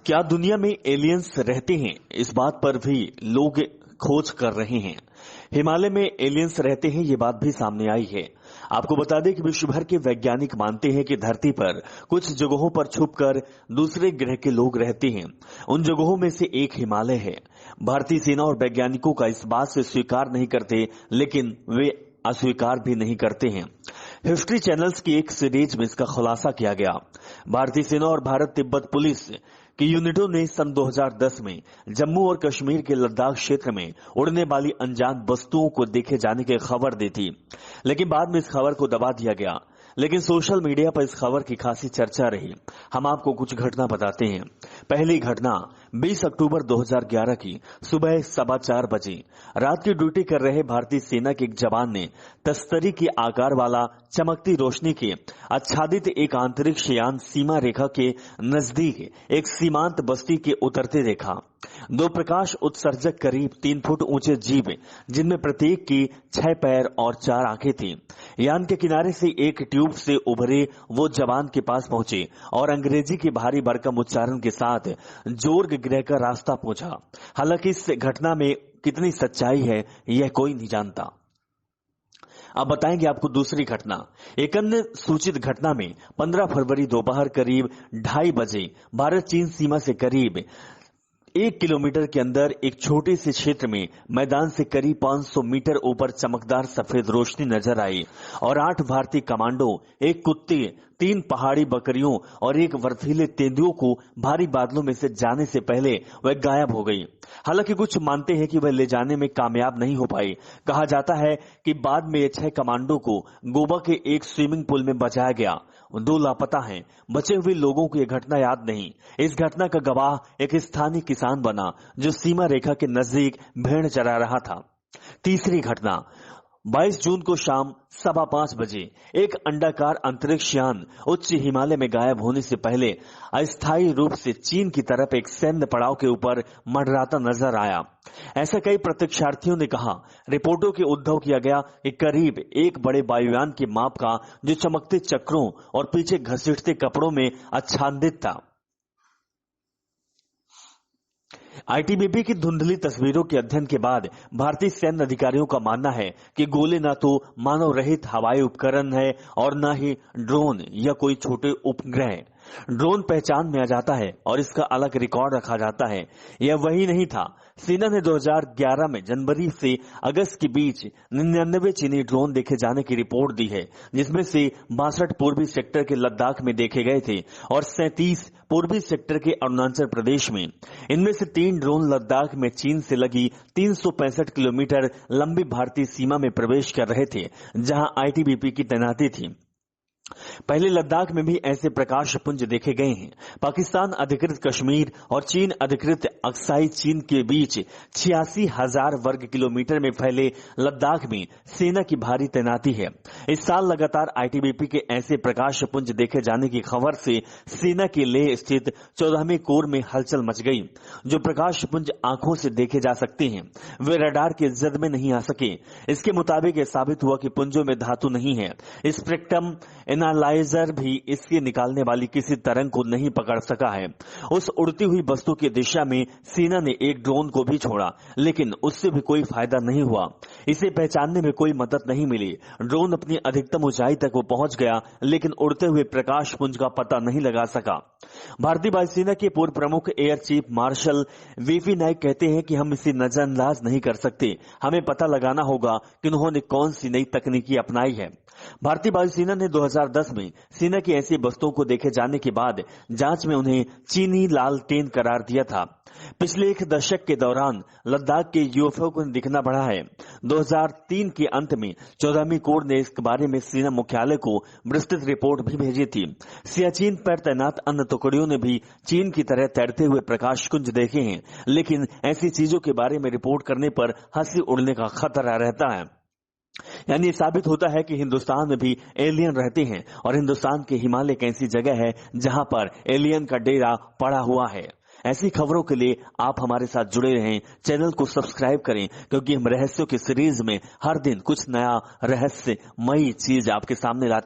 क्या दुनिया में एलियंस रहते हैं? इस बात पर भी लोग खोज कर रहे हैं। हिमालय में एलियंस रहते हैं, ये बात भी सामने आई है। आपको बता दें कि विश्व भर के वैज्ञानिक मानते हैं कि धरती पर कुछ जगहों पर छुपकर दूसरे ग्रह के लोग रहते हैं। उन जगहों में से एक हिमालय है। भारतीय सेना और वैज्ञानिकों का इस बात से स्वीकार नहीं करते, लेकिन वे अस्वीकार भी नहीं करते हैं। हिस्ट्री चैनल्स की एक सीरीज में इसका खुलासा किया गया। भारतीय सेना और भारत तिब्बत पुलिस की यूनिटों ने सन 2010 में जम्मू और कश्मीर के लद्दाख क्षेत्र में उड़ने वाली अनजान वस्तुओं को देखे जाने की खबर दी थी, लेकिन बाद में इस खबर को दबा दिया गया। लेकिन सोशल मीडिया पर इस खबर की खासी चर्चा रही। हम आपको कुछ घटना बताते हैं। पहली घटना 20 अक्टूबर 2011 की सुबह 4:15 बजे रात की ड्यूटी कर रहे भारतीय सेना के एक जवान ने तस्तरी के आकार वाला चमकती रोशनी के आच्छादित एक अंतरिक्ष यान सीमा रेखा के नजदीक एक सीमांत बस्ती के उतरते देखा। दो प्रकाश उत्सर्जक करीब 3 फुट ऊंचे जीव, जिनमें प्रत्येक की 6 पैर और 4 आंखें थी, यान के किनारे से एक ट्यूब से उभरे वो जवान के पास पहुंचे और अंग्रेजी के भारी भरकम उच्चारण के साथ जोर्ग ग्रह का रास्ता पूछा। हालांकि इस घटना में कितनी सच्चाई है यह कोई नहीं जानता। अब बताएंगे आपको दूसरी घटना। एक अन्य सूचित घटना में 15 फरवरी दोपहर करीब 2:30 बजे भारत चीन सीमा से करीब 1 किलोमीटर के अंदर एक छोटे से क्षेत्र में मैदान से करीब 500 मीटर ऊपर चमकदार सफेद रोशनी नजर आई और 8 भारतीय कमांडो, एक कुत्ते, 3 पहाड़ी बकरियों और एक बर्फीले तेंदुओं को भारी बादलों में से जाने से पहले वह गायब हो गई। हालांकि कुछ मानते हैं कि वह ले जाने में कामयाब नहीं हो पाई। कहा जाता है कि बाद में ये 6 कमांडो को गोवा के एक स्विमिंग पूल में बचाया गया। 2 लापता हैं। बचे हुए लोगों को यह घटना याद नहीं। इस घटना का गवाह एक स्थानीय किसान बना जो सीमा रेखा के नजदीक भेड़ चरा रहा था। तीसरी घटना 22 जून को शाम 5:15 बजे एक अंडाकार अंतरिक्ष यान उच्च हिमालय में गायब होने से पहले अस्थायी रूप से चीन की तरफ एक सैन्य पड़ाव के ऊपर मंडराता नजर आया। ऐसा कई प्रत्यक्षार्थियों ने कहा। रिपोर्टों के उद्धव किया गया कि करीब एक बड़े वायुयान के माप का, जो चमकते चक्रों और पीछे घसीटते कपड़ों में आच्छादित था। आईटीबीपी की धुंधली तस्वीरों के अध्ययन के बाद भारतीय सैन्य अधिकारियों का मानना है कि गोले न तो मानव रहित हवाई उपकरण है और न ही ड्रोन या कोई छोटे उपग्रह। ड्रोन पहचान में आ जाता है और इसका अलग रिकॉर्ड रखा जाता है। यह वही नहीं था। सेना ने 2011 में जनवरी से अगस्त के बीच 99 चीनी ड्रोन देखे जाने की रिपोर्ट दी है, जिसमें से 62 पूर्वी सेक्टर के लद्दाख में देखे गए थे और 37 पूर्वी सेक्टर के अरुणाचल प्रदेश में। इनमें से 3 ड्रोन लद्दाख में चीन से लगी 365 किलोमीटर लंबी भारतीय सीमा में प्रवेश कर रहे थे, जहां आईटीबीपी की तैनाती थी। पहले लद्दाख में भी ऐसे प्रकाश पुंज देखे गए हैं। पाकिस्तान अधिकृत कश्मीर और चीन अधिकृत अक्साई चीन के बीच 86,000 वर्ग किलोमीटर में फैले लद्दाख में सेना की भारी तैनाती है। इस साल लगातार आईटीबीपी के ऐसे प्रकाश पुंज देखे जाने की खबर से सेना के लेह स्थित 14वें कोर में हलचल मच गई। जो प्रकाश पुंज आंखों से देखे जा सकते हैं वे रडार के जद में नहीं आ सके। इसके मुताबिक यह साबित हुआ कि पुंजों में धातु नहीं है। स्पेक्ट्रम एनालाइजर भी इसके निकालने वाली किसी तरंग को नहीं पकड़ सका है। उस उड़ती हुई वस्तु की दिशा में सेना ने एक ड्रोन को भी छोड़ा, लेकिन उससे भी कोई फायदा नहीं हुआ। इसे पहचानने में कोई मदद नहीं मिली। ड्रोन अपनी अधिकतम ऊंचाई तक वो पहुंच गया, लेकिन उड़ते हुए प्रकाश पुंज का पता नहीं लगा सका। भारतीय वायुसेना के पूर्व प्रमुख air chief marshal VP Naik कहते हैं कि हम इसे नजरअंदाज नहीं कर सकते। हमें पता लगाना होगा कि उन्होंने कौन सी नई तकनीकी अपनाई है। भारतीय वायुसेना ने 2010 में सेना की ऐसी वस्तुओं को देखे जाने के बाद जांच में उन्हें चीनी लालटेन करार दिया था। पिछले 1 दशक के दौरान लद्दाख के यूएफओ को दिखना बढ़ा है। 2003 के अंत में 14वीं कोर ने इस बारे में सेना मुख्यालय को विस्तृत रिपोर्ट भी भेजी थी। सियाचिन पर तैनात अन्य टुकड़ियों ने भी चीन की तरह तैरते हुए प्रकाश कुंज देखे हैं, लेकिन ऐसी चीजों के बारे में रिपोर्ट करने पर हंसी उड़ने का खतरा रहता है। यानी साबित होता है कि हिंदुस्तान में भी एलियन रहते हैं और हिंदुस्तान के हिमालय एक ऐसी जगह है जहां पर एलियन का डेरा पड़ा हुआ है। ऐसी खबरों के लिए आप हमारे साथ जुड़े रहें। चैनल को सब्सक्राइब करें, क्योंकि हम रहस्यों की सीरीज में हर दिन कुछ नया रहस्यमयी चीज आपके सामने लाते हैं।